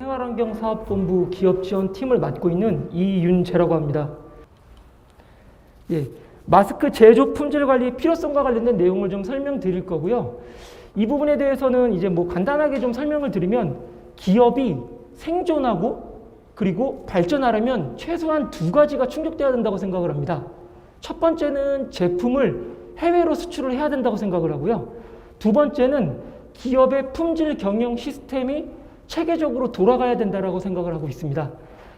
생활환경사업본부 기업지원팀을 맡고 있는 이윤재라고 합니다. 예, 마스크 제조 품질 관리 필요성과 관련된 내용을 좀 설명드릴 거고요. 이 부분에 대해서는 이제 뭐 간단하게 좀 설명을 드리면, 기업이 생존하고 그리고 발전하려면 최소한 두 가지가 충족돼야 된다고 생각을 합니다. 첫 번째는 제품을 해외로 수출을 해야 된다고 생각을 하고요. 두 번째는 기업의 품질 경영 시스템이 체계적으로 돌아가야 된다고 생각을 하고 있습니다.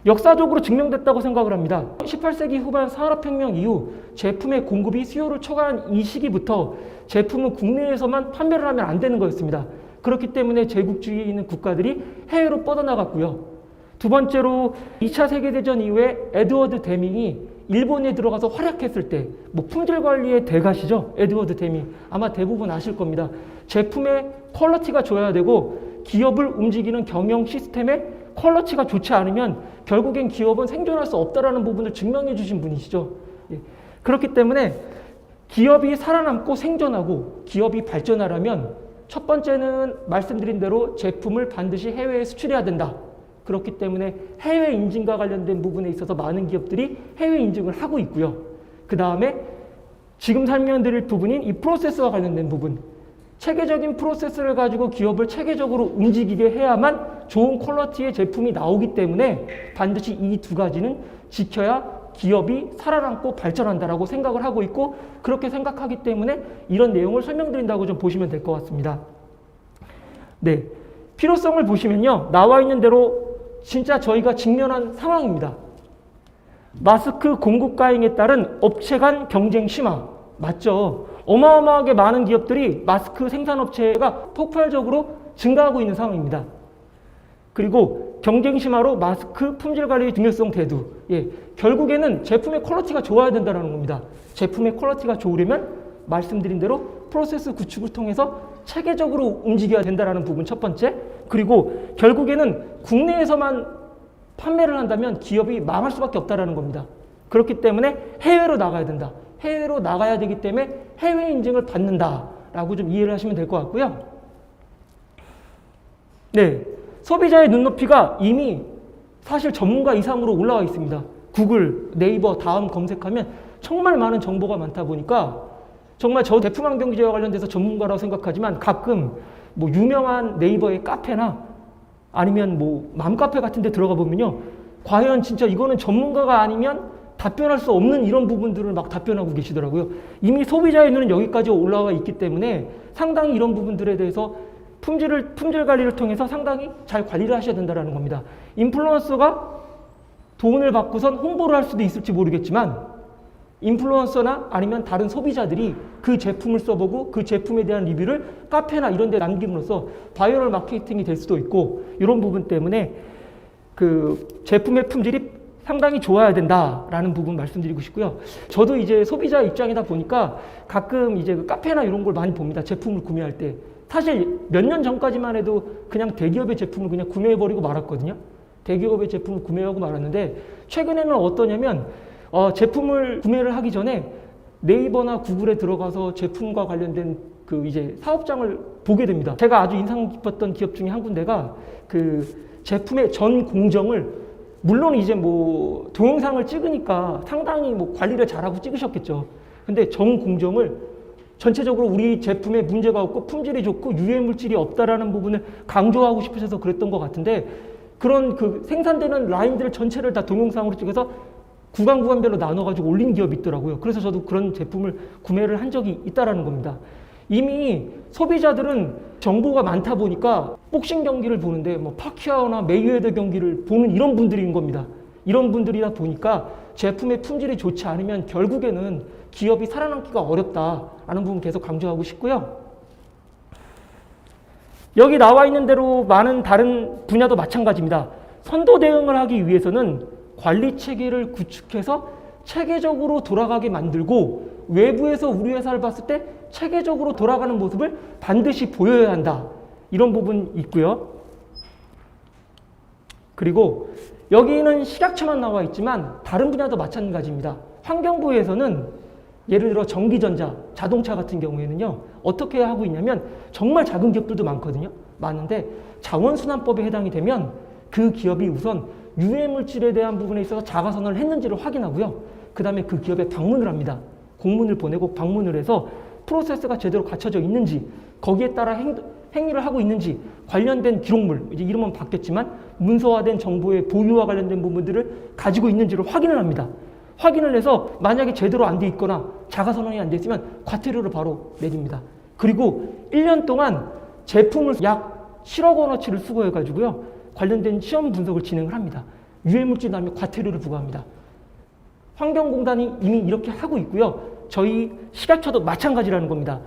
역사적으로 증명됐다고 생각을 합니다. 18세기 후반 산업혁명 이후 제품의 공급이 수요를 초과한 이 시기부터 제품은 국내에서만 판매를 하면 안 되는 거였습니다. 그렇기 때문에 제국주의에 있는 국가들이 해외로 뻗어나갔고요. 두 번째로 2차 세계대전 이후에 에드워드 데밍이 일본에 들어가서 활약했을 때, 뭐 품질 관리의 대가시죠. 에드워드 데밍. 아마 대부분 아실 겁니다. 제품의 퀄리티가 좋아야 되고 기업을 움직이는 경영 시스템의 퀄리티가 좋지 않으면 결국엔 기업은 생존할 수 없다라는 부분을 증명해 주신 분이시죠. 예. 그렇기 때문에 기업이 살아남고 생존하고 기업이 발전하려면 첫 번째는 말씀드린 대로 제품을 반드시 해외에 수출해야 된다. 그렇기 때문에 해외 인증과 관련된 부분에 있어서 많은 기업들이 해외 인증을 하고 있고요. 그 다음에 지금 설명드릴 부분인 이 프로세스와 관련된 부분, 체계적인 프로세스를 가지고 기업을 체계적으로 움직이게 해야만 좋은 퀄리티의 제품이 나오기 때문에 반드시 이 두 가지는 지켜야 기업이 살아남고 발전한다라고 생각을 하고 있고, 그렇게 생각하기 때문에 이런 내용을 설명드린다고 좀 보시면 될 것 같습니다. 네, 필요성을 보시면요, 나와 있는 대로 진짜 저희가 직면한 상황입니다. 마스크 공급 과잉에 따른 업체 간 경쟁 심화. 맞죠? 어마어마하게 많은 기업들이 마스크 생산업체가 폭발적으로 증가하고 있는 상황입니다. 그리고 경쟁 심화로 마스크 품질 관리 중요성 대두. 예, 결국에는 제품의 퀄리티가 좋아야 된다는 겁니다. 제품의 퀄리티가 좋으려면 말씀드린 대로 프로세스 구축을 통해서 체계적으로 움직여야 된다는 부분 첫 번째. 그리고 결국에는 국내에서만 판매를 한다면 기업이 망할 수밖에 없다는 겁니다. 그렇기 때문에 해외로 나가야 된다. 해외로 나가야 되기 때문에 해외 인증을 받는다라고 좀 이해를 하시면 될 것 같고요. 네, 소비자의 눈높이가 이미 사실 전문가 이상으로 올라와 있습니다. 구글, 네이버 다음 검색하면 정말 많은 정보가 많다 보니까 정말 저 제품 환경 규제와 관련돼서 전문가라고 생각하지만 가끔 뭐 유명한 네이버의 카페나 아니면 뭐 맘카페 같은 데 들어가 보면요, 과연 진짜 이거는 전문가가 아니면 답변할 수 없는 이런 부분들을 막 답변하고 계시더라고요. 이미 소비자의 눈은 여기까지 올라와 있기 때문에 상당히 이런 부분들에 대해서 품질 관리를 통해서 상당히 잘 관리를 하셔야 된다는 겁니다. 인플루언서가 돈을 받고선 홍보를 할 수도 있을지 모르겠지만 인플루언서나 아니면 다른 소비자들이 그 제품을 써보고 그 제품에 대한 리뷰를 카페나 이런 데 남김으로써 바이럴 마케팅이 될 수도 있고, 이런 부분 때문에 그 제품의 품질이 상당히 좋아야 된다라는 부분 말씀드리고 싶고요. 저도 이제 소비자 입장이다 보니까 가끔 이제 그 카페나 이런 걸 많이 봅니다. 제품을 구매할 때. 사실 몇 년 전까지만 해도 그냥 대기업의 제품을 그냥 구매해버리고 말았거든요. 대기업의 제품을 구매하고 말았는데, 최근에는 어떠냐면 제품을 구매를 하기 전에 네이버나 구글에 들어가서 제품과 관련된 그 이제 사업장을 보게 됩니다. 제가 아주 인상 깊었던 기업 중에 한 군데가 그 제품의 전 공정을, 물론 이제 뭐 동영상을 찍으니까 상당히 뭐 관리를 잘하고 찍으셨겠죠. 근데 전 공정을 전체적으로 우리 제품에 문제가 없고 품질이 좋고 유해 물질이 없다라는 부분을 강조하고 싶으셔서 그랬던 것 같은데, 그런 그 생산되는 라인들 전체를 다 동영상으로 찍어서 구간별로 나눠가지고 올린 기업이 있더라고요. 그래서 저도 그런 제품을 구매를 한 적이 있다라는 겁니다. 이미 소비자들은 정보가 많다 보니까 복싱 경기를 보는데 뭐 파키아오나 메이웨더 경기를 보는 이런 분들인 겁니다. 이런 분들이다 보니까 제품의 품질이 좋지 않으면 결국에는 기업이 살아남기가 어렵다라는 부분 계속 강조하고 싶고요. 여기 나와 있는 대로 많은 다른 분야도 마찬가지입니다. 선도 대응을 하기 위해서는 관리 체계를 구축해서 체계적으로 돌아가게 만들고, 외부에서 우리 회사를 봤을 때 체계적으로 돌아가는 모습을 반드시 보여야 한다. 이런 부분 있고요. 그리고 여기는 식약처만 나와 있지만 다른 분야도 마찬가지입니다. 환경부에서는 예를 들어 전기전자, 자동차 같은 경우에는요, 어떻게 하고 있냐면 정말 작은 기업들도 많거든요. 많은데 자원순환법에 해당이 되면 그 기업이 우선 유해 물질에 대한 부분에 있어서 자가선언을 했는지를 확인하고요. 그 다음에 그 기업에 방문을 합니다. 공문을 보내고 방문을 해서 프로세스가 제대로 갖춰져 있는지, 거기에 따라 행위를 하고 있는지, 관련된 기록물, 이제 이름은 바뀌었지만 문서화된 정보의 보유와 관련된 부분들을 가지고 있는지를 확인을 합니다. 확인을 해서 만약에 제대로 안 돼 있거나 자가선언이 안 돼 있으면 과태료를 바로 내립니다. 그리고 1년 동안 제품을 약 7억 원어치를 수거해가지고요, 관련된 시험 분석을 진행을 합니다. 유해물질 나오면 과태료를 부과합니다. 환경공단이 이미 이렇게 하고 있고요. 저희 식약처도 마찬가지라는 겁니다.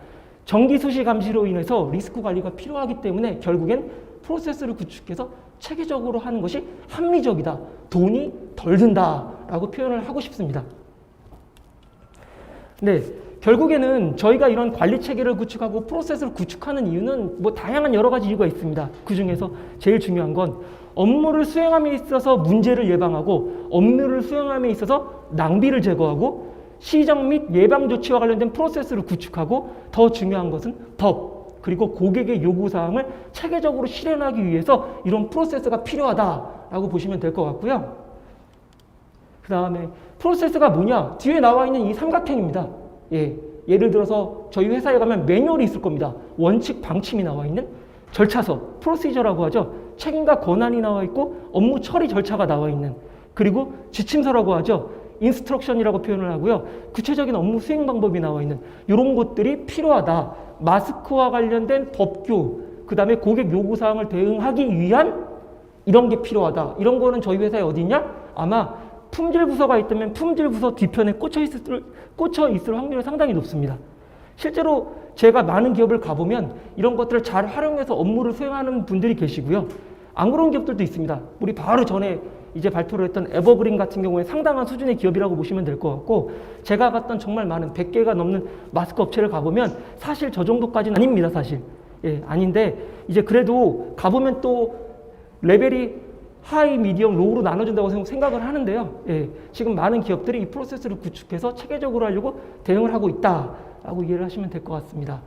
정기 수시 감시로 인해서 리스크 관리가 필요하기 때문에 결국엔 프로세스를 구축해서 체계적으로 하는 것이 합리적이다, 돈이 덜 든다라고 표현을 하고 싶습니다. 네, 결국에는 저희가 이런 관리 체계를 구축하고 프로세스를 구축하는 이유는 뭐 다양한 여러 가지 이유가 있습니다. 그 중에서 제일 중요한 건 업무를 수행함에 있어서 문제를 예방하고 업무를 수행함에 있어서 낭비를 제거하고 시정 및 예방 조치와 관련된 프로세스를 구축하고 더 중요한 것은 법 그리고 고객의 요구사항을 체계적으로 실현하기 위해서 이런 프로세스가 필요하다라고 보시면 될 것 같고요. 그 다음에 프로세스가 뭐냐? 뒤에 나와 있는 이 삼각형입니다. 예를 들어서 저희 회사에 가면 매뉴얼이 있을 겁니다. 원칙, 방침이 나와 있는 절차서, 프로시저라고 하죠. 책임과 권한이 나와 있고 업무 처리 절차가 나와 있는, 그리고 지침서라고 하죠. 인스트럭션이라고 표현을 하고요. 구체적인 업무 수행 방법이 나와 있는 이런 것들이 필요하다. 마스크와 관련된 법규, 그 다음에 고객 요구사항을 대응하기 위한 이런 게 필요하다. 이런 거는 저희 회사에 어디 있냐? 아마 품질부서가 있다면 품질부서 뒤편에 꽂혀 있을 확률이 상당히 높습니다. 실제로 제가 많은 기업을 가보면 이런 것들을 잘 활용해서 업무를 수행하는 분들이 계시고요. 안 그런 기업들도 있습니다. 우리 바로 전에 이제 발표를 했던 에버그린 같은 경우에 상당한 수준의 기업이라고 보시면 될 것 같고, 제가 갔던 정말 많은 100개가 넘는 마스크 업체를 가보면 사실 저 정도까지는 아닙니다, 사실. 아닌데 이제 그래도 가보면 또 레벨이 하이, 미디엄, 로우로 나눠진다고 생각을 하는데요. 지금 많은 기업들이 이 프로세스를 구축해서 체계적으로 하려고 대응을 하고 있다라고 이해를 하시면 될 것 같습니다.